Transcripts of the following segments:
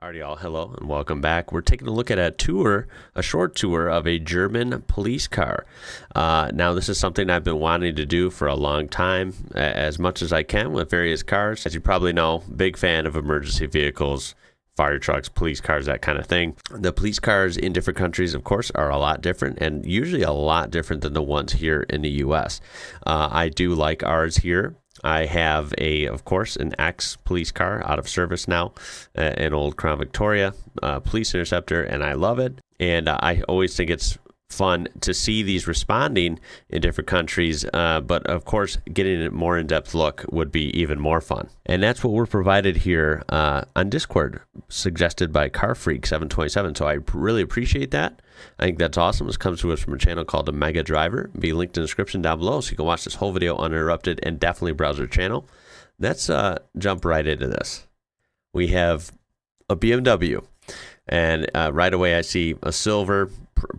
Alrighty, all, hello and welcome back. We're taking a look at a short tour of a German police car. Now, this is something I've been wanting to do for a long time, as much as I can with various cars. As you probably know, big fan of emergency vehicles, fire trucks, police cars, that kind of thing. The police cars in different countries, of course, are a lot different, and usually a lot different than the ones here in the U.S. I do like ours here. I have of course, an ex-police car out of service now, an old Crown Victoria police interceptor, and I love it. And I always think it's fun to see these responding in different countries, but of course, getting a more in-depth look would be even more fun. And that's what we're provided here on Discord, suggested by Car Freak 727. So I really appreciate that. I think that's awesome. This comes to us from a channel called The Mega Driver. It'll be linked in the description down below, so you can watch this whole video uninterrupted and definitely browse their channel. Let's jump right into this. We have a BMW, and right away I see a silver,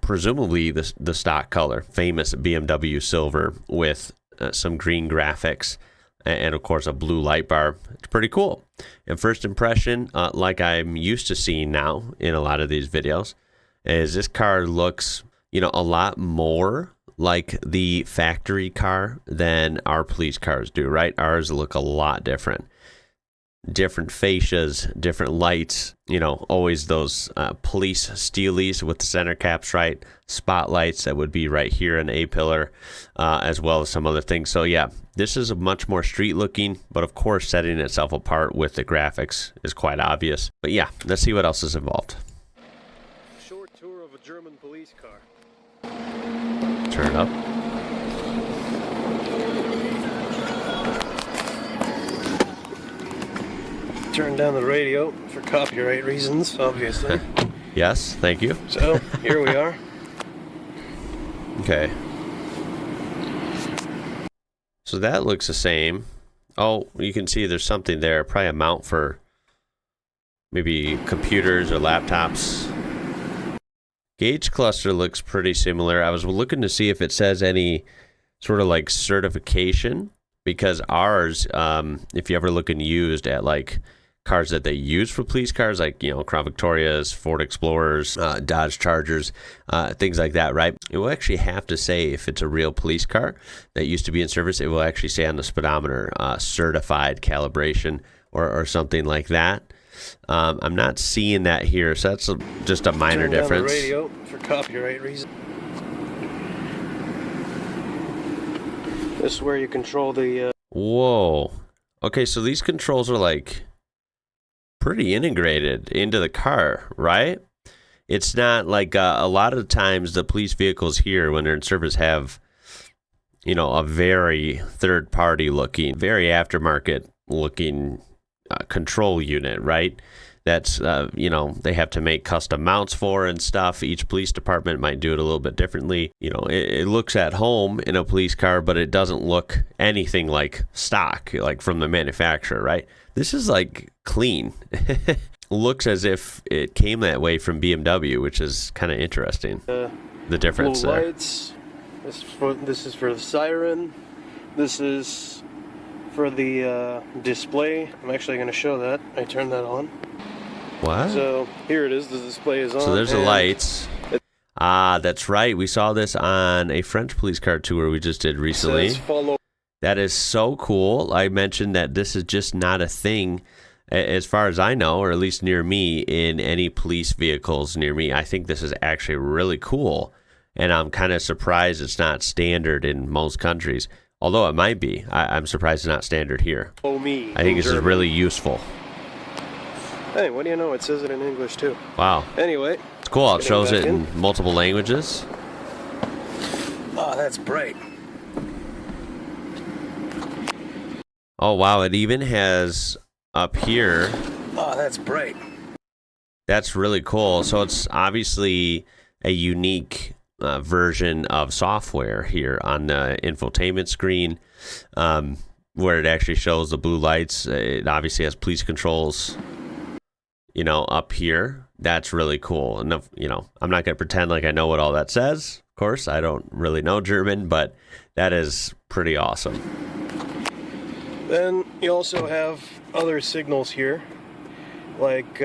presumably the stock color, famous BMW Silver with some green graphics and of course a blue light bar. It's pretty cool. And first impression, like I'm used to seeing now in a lot of these videos, is this car looks, a lot more like the factory car than our police cars do, right? Ours look a lot different. Different fascias, different lights, always those police steelies with the center caps, right? Spotlights that would be right here in A-pillar, as well as some other things. So yeah, this is a much more street looking, but of course setting itself apart with the graphics is quite obvious. But yeah, let's see what else is involved. Short tour of a German police car. Turn it up. Turn down the radio for copyright reasons, obviously. Yes, thank you. So, here we are. Okay. So that looks the same. Oh, you can see there's something there. Probably a mount for maybe computers or laptops. Gauge cluster looks pretty similar. I was looking to see if it says any sort of like certification, because ours, if you ever look in used at like cars that they use for police cars, like, Crown Victorias, Ford Explorers, Dodge Chargers, things like that, right? It will actually have to say, if it's a real police car that used to be in service, it will actually say on the speedometer, certified calibration or something like that. I'm not seeing that here, so that's just a minor difference. Turn down the radio for copyright reasons. This is where you control the... Whoa. Okay, so these controls are like pretty integrated into the car, right? It's not like a lot of times the police vehicles here, when they're in service, have, a very third-party looking, very aftermarket looking control unit, right? That's, they have to make custom mounts for and stuff. Each police department might do it a little bit differently. It looks at home in a police car, but it doesn't look anything like stock, like from the manufacturer, right? This is like clean. Looks as if it came that way from BMW, which is kind of interesting. The difference blue there. Lights. This is for the siren. This is for the display. I'm actually going to show that. I turned that on. What? So here it is. The display is on. So there's the lights. That's right. We saw this on a French police car tour we just did recently. That is so cool. I mentioned that this is just not a thing, as far as I know, or at least near me, in any police vehicles near me. I think this is actually really cool, and I'm kind of surprised it's not standard in most countries. Although it might be. I'm surprised it's not standard here. I think this is really useful. Hey, what do you know? It says it in English too. Wow. Anyway. It's cool. It shows it in multiple languages. Oh, that's bright. Oh, wow. It even has up here. Oh, that's bright. That's really cool. So it's obviously a unique version of software here on the infotainment screen, where it actually shows the blue lights. It obviously has police controls, up here. That's really cool. And, I'm not going to pretend like I know what all that says. Of course, I don't really know German, but that is pretty awesome. Then you also have other signals here, like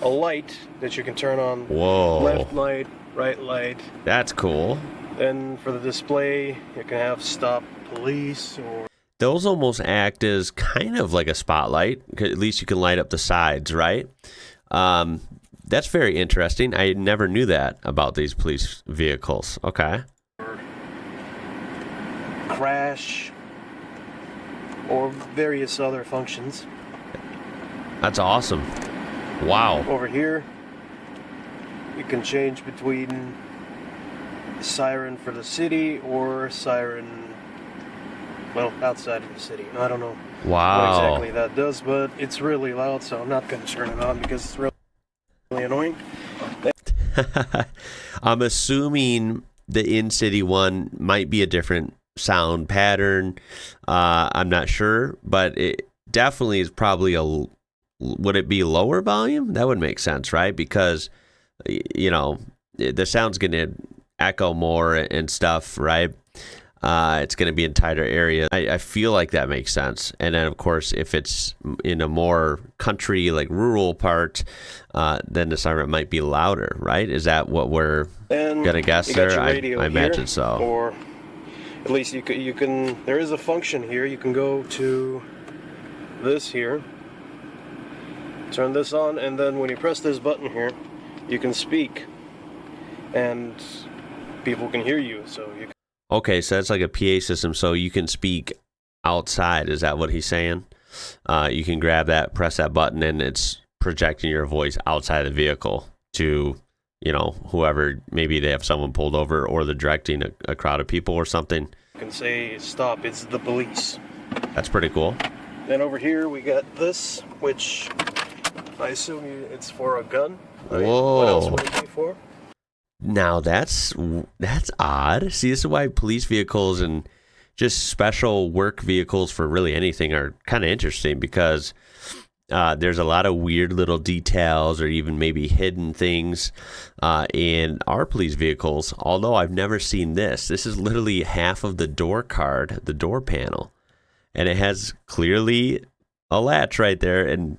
a light that you can turn on. Whoa. Left light, right light. That's cool. Then for the display, you can have stop police or... Those almost act as kind of like a spotlight. At least you can light up the sides, right? That's very interesting. I never knew that about these police vehicles. Okay. Crash or various other functions. That's awesome. Wow. Over here, you can change between siren for the city or siren, well, outside of the city. I don't know Wow. what exactly that does, but it's really loud, so I'm not going to turn it on because it's really annoying. I'm assuming the in-city one might be a different sound pattern. I'm not sure, but it definitely is probably would it be lower volume? That would make sense, right? Because, you know, the sound's going to echo more and stuff, right? It's going to be in tighter areas. I feel like that makes sense. And then, of course, if it's in a more country, like rural part, then the siren might be louder, right? Is that what we're going to guess there? I imagine so. Or at least you can, there is a function here. You can go to this here, turn this on, and then when you press this button here, you can speak, and people can hear you. So you can... Okay, so that's like a PA system, so you can speak outside. Is that what he's saying? You can grab that, press that button, and it's projecting your voice outside the vehicle to, you know, whoever. Maybe they have someone pulled over, or they're directing a crowd of people or something. You can say, stop, it's the police. That's pretty cool. Then over here we got this, which I assume it's for a gun. Whoa. What else would it be for? Now that's odd. See, this is why police vehicles and just special work vehicles for really anything are kind of interesting, because there's a lot of weird little details or even maybe hidden things in our police vehicles. Although I've never seen this. This is literally half of the door card, the door panel, and it has clearly a latch right there, and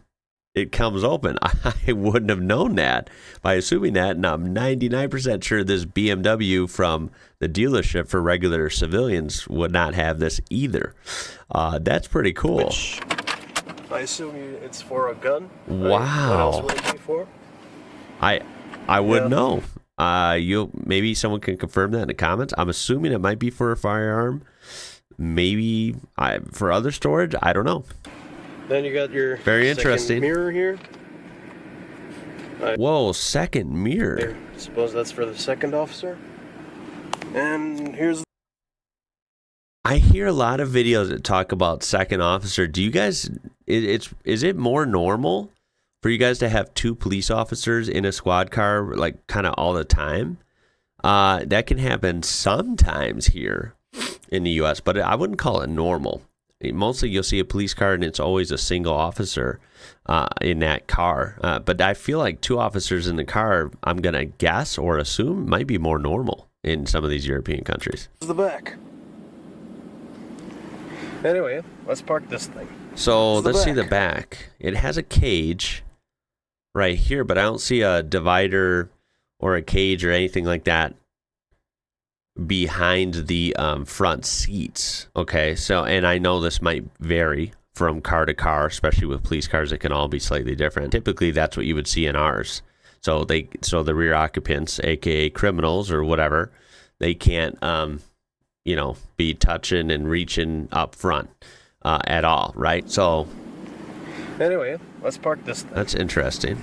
it comes open. I wouldn't have known that by assuming that, and I'm 99% sure this BMW from the dealership for regular civilians would not have this either. That's pretty cool. Which I assume it's for a gun. Wow. What else would it be for? I wouldn't know. Maybe someone can confirm that in the comments. I'm assuming it might be for a firearm. Maybe for other storage. I don't know. Then you got your very interesting mirror here. Whoa, second mirror. I suppose that's for the second officer. And here's... I hear a lot of videos that talk about second officer. Do you guys, is it more normal for you guys to have two police officers in a squad car, like kind of all the time? That can happen sometimes here in the U.S., but I wouldn't call it normal. Mostly you'll see a police car and it's always a single officer in that car. But I feel like two officers in the car, I'm going to guess or assume, might be more normal in some of these European countries. The back. Anyway, let's park this thing. So let's see the back. It has a cage right here, but I don't see a divider or a cage or anything like that behind the front seats. Okay, so, and I know this might vary from car to car, especially with police cars. It can all be slightly different. Typically that's what you would see in ours. So the rear occupants, aka criminals or whatever, they can't be touching and reaching up front at all, right? So anyway, let's park this thing. That's interesting.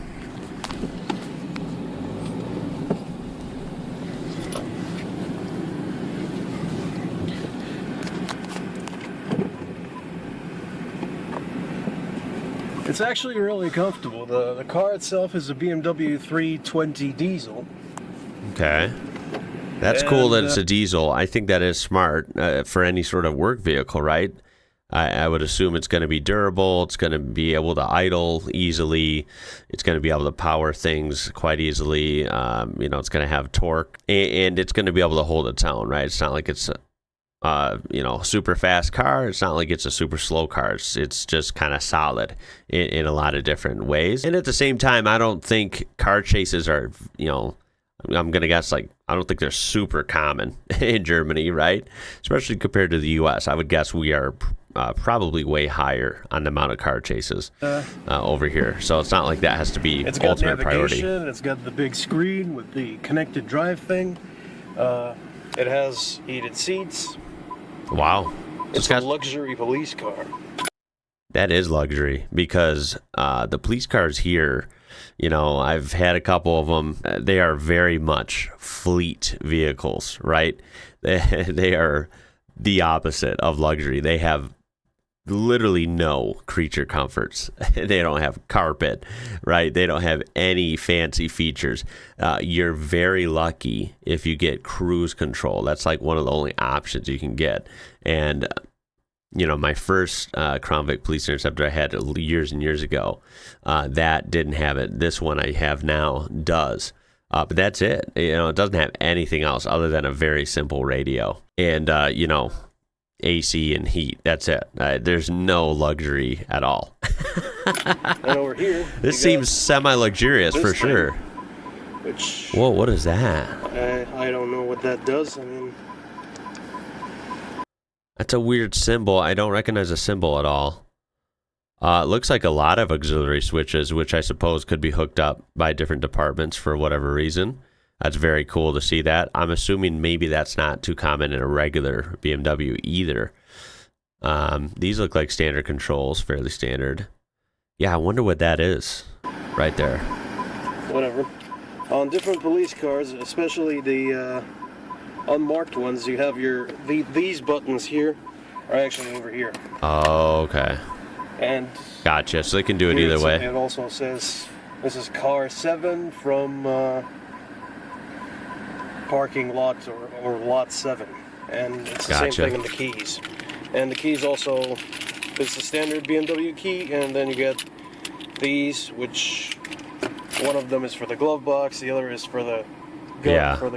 It's actually really comfortable. The car itself is a BMW 320 diesel. Okay. That's cool that it's a diesel. I think that is smart for any sort of work vehicle, right? I would assume it's going to be durable. It's going to be able to idle easily. It's going to be able to power things quite easily. It's going to have torque, and it's going to be able to hold its own, right? It's not like it's super fast car. It's not like it's a super slow car. It's just kind of solid in a lot of different ways. And at the same time, I don't think car chases are, I'm going to guess, like, I don't think they're super common in Germany, right? Especially compared to the U.S. I would guess we are probably way higher on the amount of car chases over here. So it's not like that has to be ultimate priority. It's got the big screen with the connected drive thing. It has heated seats. Wow. It's a luxury police car. That is luxury, because the police cars here, I've had a couple of them. They are very much fleet vehicles, right? They are the opposite of luxury. They have literally no creature comforts. They don't have carpet, right? They don't have any fancy features. You're very lucky if you get cruise control. That's like one of the only options you can get. And my first Crown Vic Police Interceptor I had years and years ago, that didn't have it. This one I have now does. But that's it. It doesn't have anything else other than a very simple radio and, AC and heat. That's it. There's no luxury at all. And over here, this seems semi-luxurious for sure. Which, whoa, what is that? I don't know what that does. That's a weird symbol. I don't recognize the symbol at all. It looks like a lot of auxiliary switches, which I suppose could be hooked up by different departments for whatever reason. That's very cool to see that. I'm assuming maybe that's not too common in a regular BMW either. These look like standard controls, fairly standard. Yeah, I wonder what that is right there. Whatever. On different police cars, especially the unmarked ones, you have these buttons here are actually over here. Oh, okay. And gotcha. So they can do it either way. It also says this is car 7 from parking lot or lot 7, and it's the same thing in the keys. And the keys also, it's the standard BMW key, and then you get these, which one of them is for the glove box, the other is for the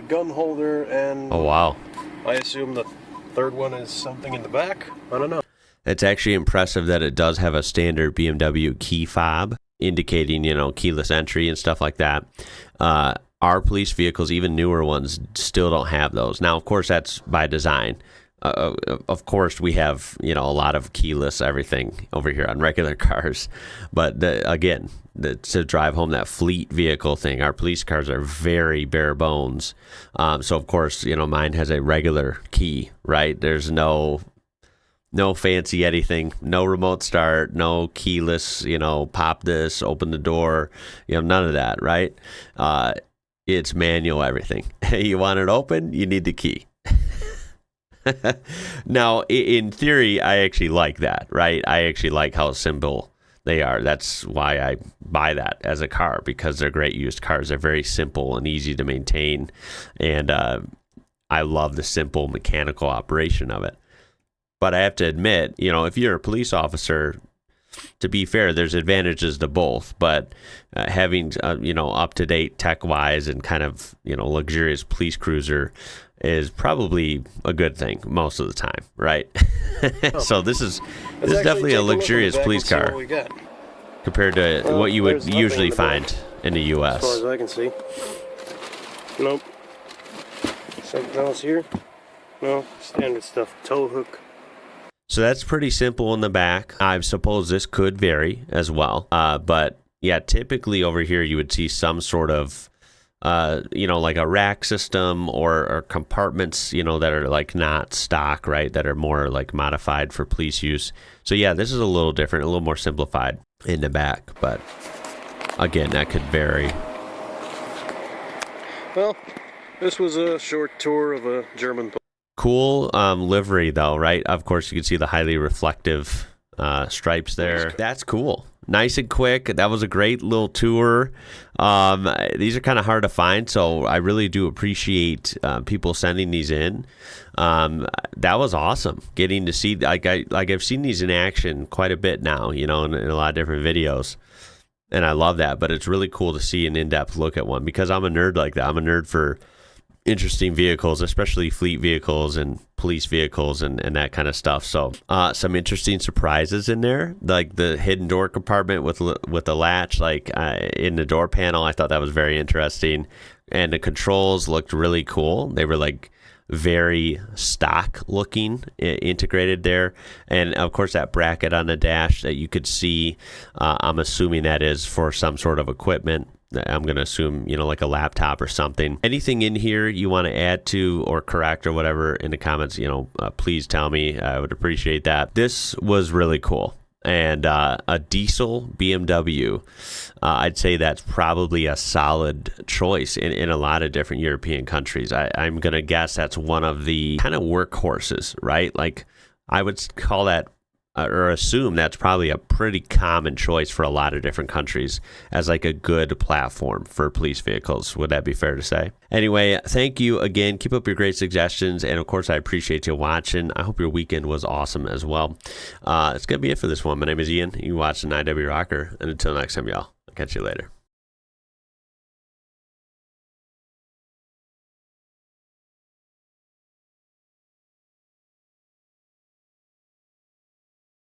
gun holder, and oh wow, I assume the third one is something in the back. I don't know. It's actually impressive that it does have a standard BMW key fob indicating, keyless entry and stuff like that. Our police vehicles, even newer ones, still don't have those. Now, of course, that's by design. Of course, we have, a lot of keyless everything over here on regular cars. But to drive home that fleet vehicle thing, our police cars are very bare bones. So, of course, mine has a regular key, right? There's no fancy anything, no remote start, no keyless, pop this, open the door, none of that, right? It's manual everything. You want it open, you need the key. Now, in theory, I actually like that, right? I actually like how simple they are. That's why I buy that as a car, because they're great used cars. They're very simple and easy to maintain. And I love the simple mechanical operation of it. But I have to admit, if you're a police officer, to be fair, there's advantages to both, but having, up-to-date tech-wise and kind of, luxurious police cruiser is probably a good thing most of the time, right? So this is definitely a luxurious police car compared to what you would usually find in the U.S. As far as I can see. Nope. Something else here? No, standard stuff. Tow hook. So that's pretty simple in the back. I suppose this could vary as well. But yeah, typically over here you would see some sort of, like a rack system or compartments, that are like not stock, right? That are more like modified for police use. So yeah, this is a little different, a little more simplified in the back. But again, that could vary. Well, this was a short tour of a German. Cool livery though, right? Of course, you can see the highly reflective stripes there. That's cool. Nice and quick. That was a great little tour. These are kind of hard to find, so I really do appreciate people sending these in. That was awesome. Getting to see, I've seen these in action quite a bit now, in a lot of different videos. And I love that, but it's really cool to see an in-depth look at one because I'm a nerd like that. I'm a nerd for interesting vehicles, especially fleet vehicles and police vehicles and that kind of stuff. So some interesting surprises in there, like the hidden door compartment with the latch, like in the door panel. I thought that was very interesting, and the controls looked really cool. They were like very stock looking, integrated there. And of course that bracket on the dash that you could see, I'm assuming that is for some sort of equipment. I'm going to assume, like a laptop or something. Anything in here you want to add to or correct or whatever in the comments, please tell me. I would appreciate that. This was really cool. And a diesel BMW, I'd say that's probably a solid choice in a lot of different European countries. I'm going to guess that's one of the kind of workhorses, right? Like I would call that or assume that's probably a pretty common choice for a lot of different countries as like a good platform for police vehicles. Would that be fair to say? Anyway, thank you again. Keep up your great suggestions. And of course, I appreciate you watching. I hope your weekend was awesome as well. It's going to be it for this one. My name is Ian. You watching IWrocker. And until next time, y'all, I'll catch you later.